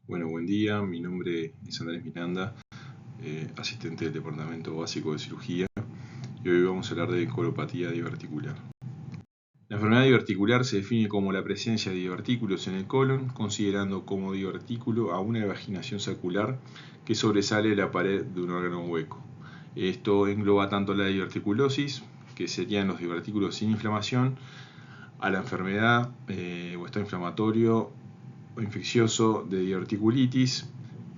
Bueno, buen día, mi nombre es Andrés Miranda, asistente del Departamento Básico de Cirugía, y hoy vamos a hablar de colopatía diverticular. La enfermedad diverticular se define como la presencia de divertículos en el colon, considerando como divertículo a una evaginación sacular que sobresale de la pared de un órgano hueco. Esto engloba tanto la diverticulosis, que serían los divertículos sin inflamación, a la enfermedad o estado inflamatorio o infeccioso de diverticulitis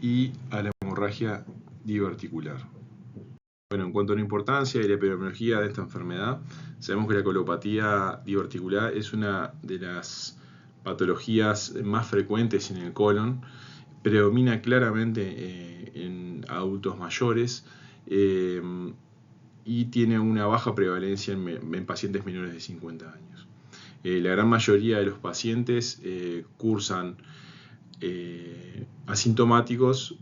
y a la hemorragia diverticular. Bueno, en cuanto a la importancia y la epidemiología de esta enfermedad, sabemos que la colopatía diverticular es una de las patologías más frecuentes en el colon, predomina claramente en adultos mayores y tiene una baja prevalencia en pacientes menores de 50 años. La gran mayoría de los pacientes cursan asintomáticos,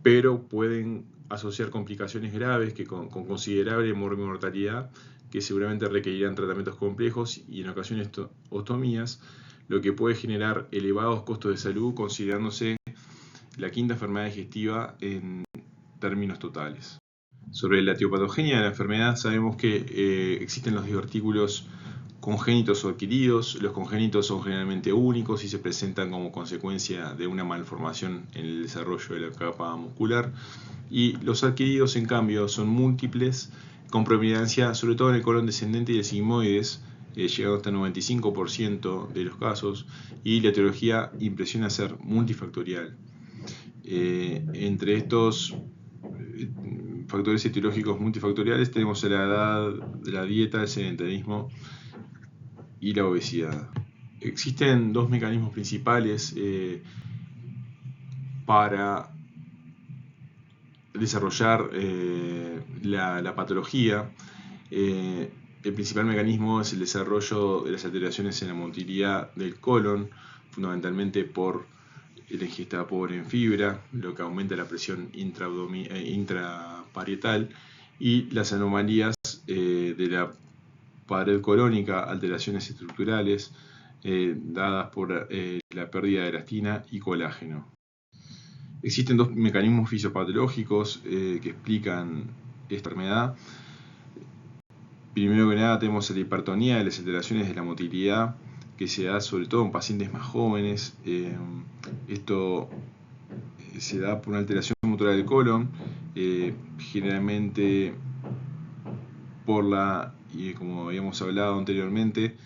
pero pueden asociar complicaciones graves que con considerable mortalidad, que seguramente requerirán tratamientos complejos y en ocasiones ostomías, lo que puede generar elevados costos de salud, considerándose la quinta enfermedad digestiva en términos totales. Sobre la etiopatogenia de la enfermedad, sabemos que existen los divertículos congénitos o adquiridos. Los congénitos son generalmente únicos y se presentan como consecuencia de una malformación en el desarrollo de la capa muscular, y los adquiridos, en cambio, son múltiples, con predominancia sobre todo en el colon descendente y el sigmoides, llegando hasta el 95% de los casos, y la etiología impresiona ser multifactorial. Entre estos factores etiológicos multifactoriales tenemos la edad, la dieta, el sedentarismo y la obesidad. Existen dos mecanismos principales para desarrollar la patología. El principal mecanismo es el desarrollo de las alteraciones en la motilidad del colon, fundamentalmente por la ingesta pobre en fibra, lo que aumenta la presión intraparietal, y las anomalías de la pared colónica, alteraciones estructurales dadas por la pérdida de elastina y colágeno. Existen dos mecanismos fisiopatológicos que explican esta enfermedad. Primero que nada tenemos la hipertonía y las alteraciones de la motilidad, que se da sobre todo en pacientes más jóvenes. Esto se da por una alteración motora del colon, generalmente por la, como habíamos hablado anteriormente,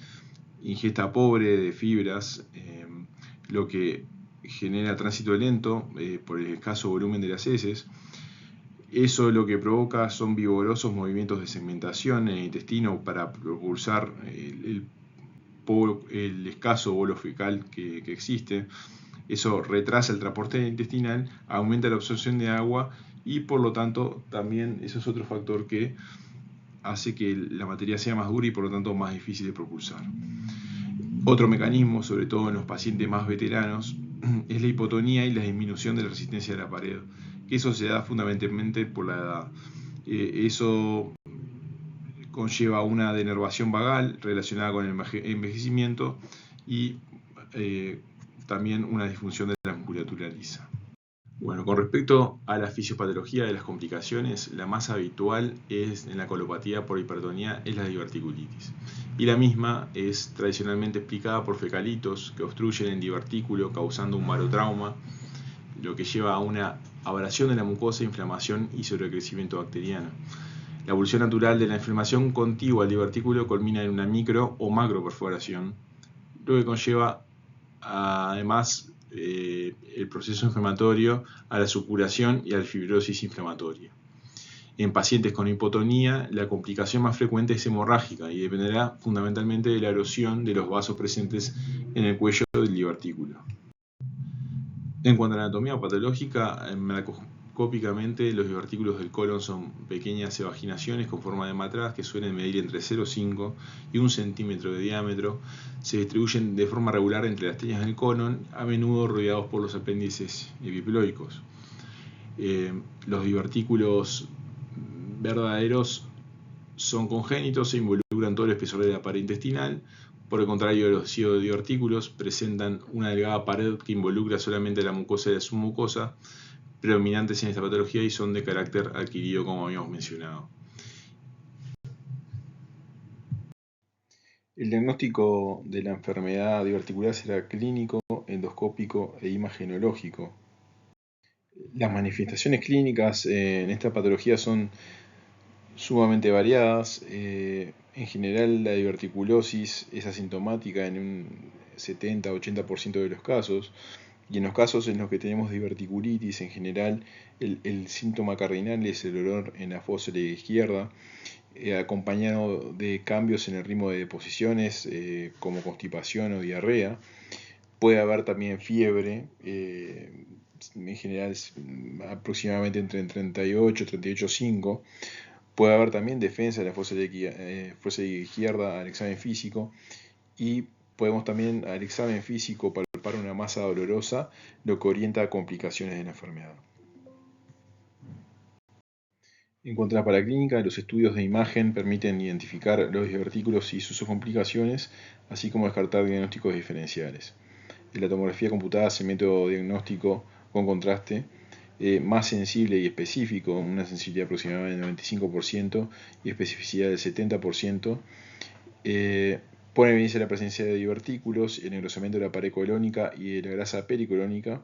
ingesta pobre de fibras, lo que genera tránsito lento por el escaso volumen de las heces. Eso lo que provoca son vigorosos movimientos de segmentación en el intestino para propulsar el escaso bolo fecal que existe. Eso retrasa el transporte intestinal, aumenta la absorción de agua y por lo tanto también eso es otro factor que hace que la materia sea más dura y por lo tanto más difícil de propulsar. Otro mecanismo, sobre todo en los pacientes más veteranos, es la hipotonía y la disminución de la resistencia de la pared, que eso se da fundamentalmente por la edad. Eso conlleva una denervación vagal relacionada con el envejecimiento y también una disfunción de la musculatura lisa. Bueno, con respecto a la fisiopatología de las complicaciones, la más habitual en la colopatía por hipertonía es la diverticulitis. Y la misma es tradicionalmente explicada por fecalitos que obstruyen el divertículo causando un barotrauma, lo que lleva a una abrasión de la mucosa, inflamación y sobrecrecimiento bacteriano. La evolución natural de la inflamación contigua al divertículo culmina en una micro o macro perforación, lo que conlleva además el proceso inflamatorio a la supuración y a la fibrosis inflamatoria. En pacientes con hipotonía, la complicación más frecuente es hemorrágica y dependerá fundamentalmente de la erosión de los vasos presentes en el cuello del divertículo. En cuanto a la anatomía patológica, macroscópicamente los divertículos del colon son pequeñas evaginaciones con forma de matraz que suelen medir entre 0,5 y 1 centímetro de diámetro. Se distribuyen de forma regular entre las teñas del colon, a menudo rodeados por los apéndices epiploicos. Los divertículos verdaderos son congénitos e involucran todo el espesor de la pared intestinal. Por el contrario, los cietodivertículos presentan una delgada pared que involucra solamente la mucosa de la submucosa, predominantes en esta patología y son de carácter adquirido, como habíamos mencionado. El diagnóstico de la enfermedad diverticular será clínico, endoscópico e imagenológico. Las manifestaciones clínicas en esta patología son sumamente variadas. En general, la diverticulosis es asintomática en un 70-80% de los casos, y en los casos en los que tenemos diverticulitis, en general, el síntoma cardinal es el dolor en la fosa de la izquierda, acompañado de cambios en el ritmo de deposiciones, como constipación o diarrea. Puede haber también fiebre, en general es aproximadamente entre 38 y 38,5. Puede haber también defensa de la fosa izquierda al examen físico, y podemos también al examen físico palpar una masa dolorosa, lo que orienta a complicaciones de la enfermedad. En cuanto a la paraclínica, los estudios de imagen permiten identificar los divertículos y sus complicaciones, así como descartar diagnósticos diferenciales. La tomografía computada es el método diagnóstico con contraste más sensible y específico, una sensibilidad aproximada del 95% y especificidad del 70%. Pone en evidencia la presencia de divertículos, el engrosamiento de la pared colónica y de la grasa pericolónica.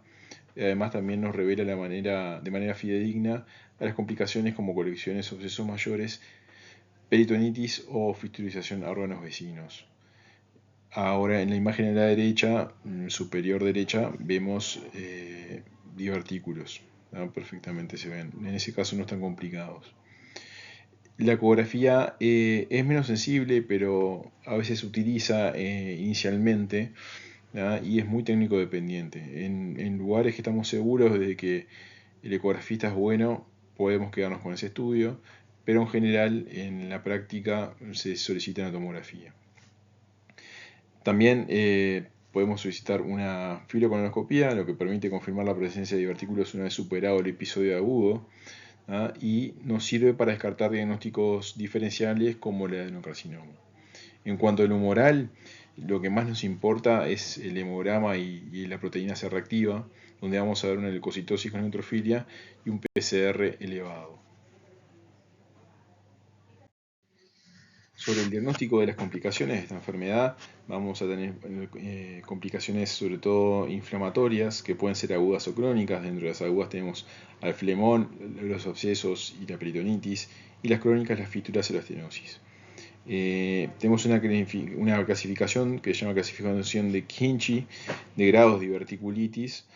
Además, también nos revela de manera fidedigna a las complicaciones como colecciones o abscesos mayores, peritonitis o fistulización a órganos vecinos. Ahora, en la imagen de la derecha, superior derecha, vemos divertículos, ¿no? Perfectamente se ven. En ese caso no están complicados. La ecografía es menos sensible, pero a veces se utiliza inicialmente, ¿no? Y es muy técnico dependiente. En lugares que estamos seguros de que el ecografista es bueno, podemos quedarnos con ese estudio, pero en general en la práctica se solicita una tomografía. También podemos solicitar una fibrocolonoscopía, lo que permite confirmar la presencia de divertículos una vez superado el episodio agudo, ¿ah? Y nos sirve para descartar diagnósticos diferenciales como el adenocarcinoma. En cuanto al humoral, lo que más nos importa es el hemograma y la proteína C reactiva, donde vamos a ver una leucocitosis con neutrofilia y un PCR elevado. Sobre el diagnóstico de las complicaciones de esta enfermedad, vamos a tener complicaciones sobre todo inflamatorias, que pueden ser agudas o crónicas. Dentro de las agudas tenemos al flemón, los abscesos y la peritonitis, y las crónicas, las fístulas y la estenosis. Tenemos una clasificación que se llama clasificación de Hinchey de grados de diverticulitis.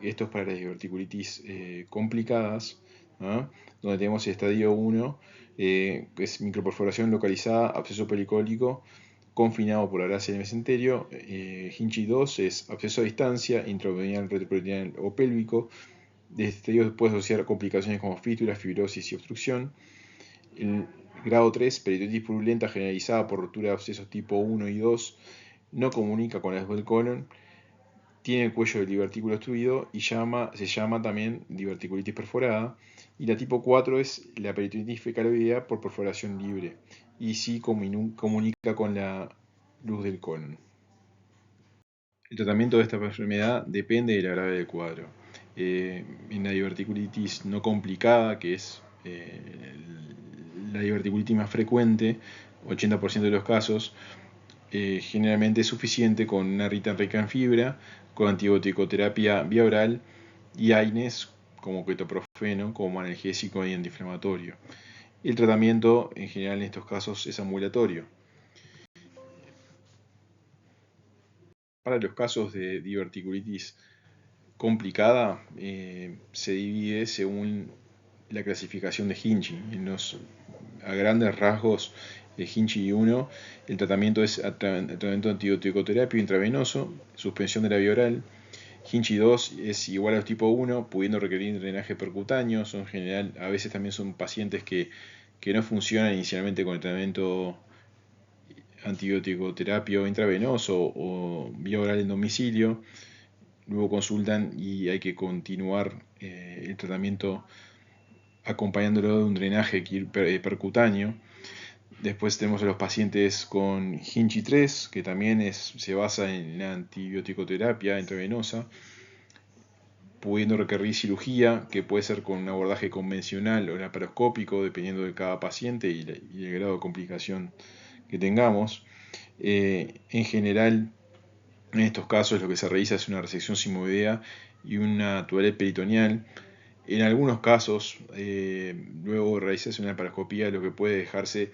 Esto es para las diverticulitis complicadas, ¿no? Donde tenemos el estadio 1, que es microperforación localizada, absceso pericólico confinado por la gracia del mesenterio. Hinchey 2 es absceso a distancia, intraabdominal, retroperitoneal o pélvico. De este estadio puede asociar complicaciones como fístulas, fibrosis y obstrucción. El grado 3, peritonitis purulenta generalizada por rotura de abscesos tipo 1 y 2, no comunica con las del colon, tiene el cuello del divertículo obstruido y se llama también diverticulitis perforada. Y la tipo 4 es la peritonitis fecaloidea por perforación libre y sí comunica con la luz del colon. El tratamiento de esta enfermedad depende de la gravedad del cuadro. En la diverticulitis no complicada, que es la diverticulitis más frecuente, 80% de los casos, generalmente es suficiente con una rita rica en fibra, con antibioticoterapia vía oral y AINES como ketoprofeno como analgésico y antiinflamatorio. El tratamiento en general en estos casos es ambulatorio. Para los casos de diverticulitis complicada, se divide según la clasificación de Hinchey. A grandes rasgos de Hinchey 1, el tratamiento es tratamiento de antibioticoterapia intravenoso, suspensión de la vía oral. Hinchey 2 es igual a los tipo 1, pudiendo requerir drenaje percutáneo. En general, a veces también son pacientes que no funcionan inicialmente con el tratamiento antibiótico-terapia intravenoso o vía oral en domicilio. Luego consultan y hay que continuar el tratamiento acompañándolo de un drenaje percutáneo. Después tenemos a los pacientes con Hinchi 3, que también se basa en la antibiótico-terapia intravenosa, pudiendo requerir cirugía, que puede ser con un abordaje convencional o laparoscópico, dependiendo de cada paciente y el grado de complicación que tengamos. En general, en estos casos lo que se realiza es una resección simoidea y una tuberosidectomía peritoneal. En algunos casos, luego de realizarse una laparoscopía, lo que puede dejarse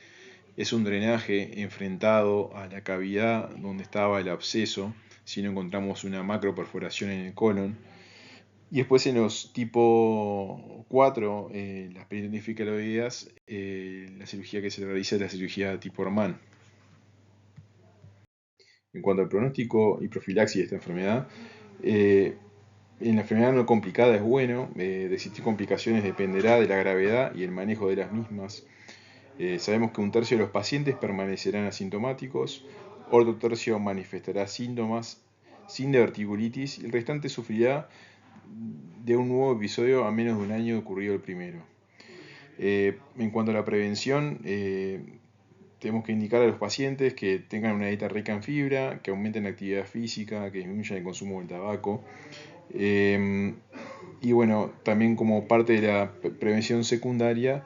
es un drenaje enfrentado a la cavidad donde estaba el absceso, si no encontramos una macroperforación en el colon. Y después en los tipo 4, las peritonitis fecaloideas, la cirugía que se realiza es la cirugía tipo Orman. En cuanto al pronóstico y profilaxis de esta enfermedad, en la enfermedad no complicada es bueno, de existir complicaciones dependerá de la gravedad y el manejo de las mismas. Sabemos que un tercio de los pacientes permanecerán asintomáticos, otro tercio manifestará síntomas sin diverticulitis y el restante sufrirá de un nuevo episodio a menos de un año de ocurrido el primero. En cuanto a la prevención, tenemos que indicar a los pacientes que tengan una dieta rica en fibra, que aumenten la actividad física, que disminuyan el consumo del tabaco. Y bueno, también como parte de la prevención secundaria,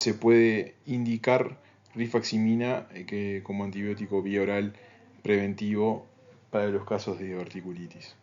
se puede indicar rifaximina como antibiótico vía oral preventivo para los casos de diverticulitis.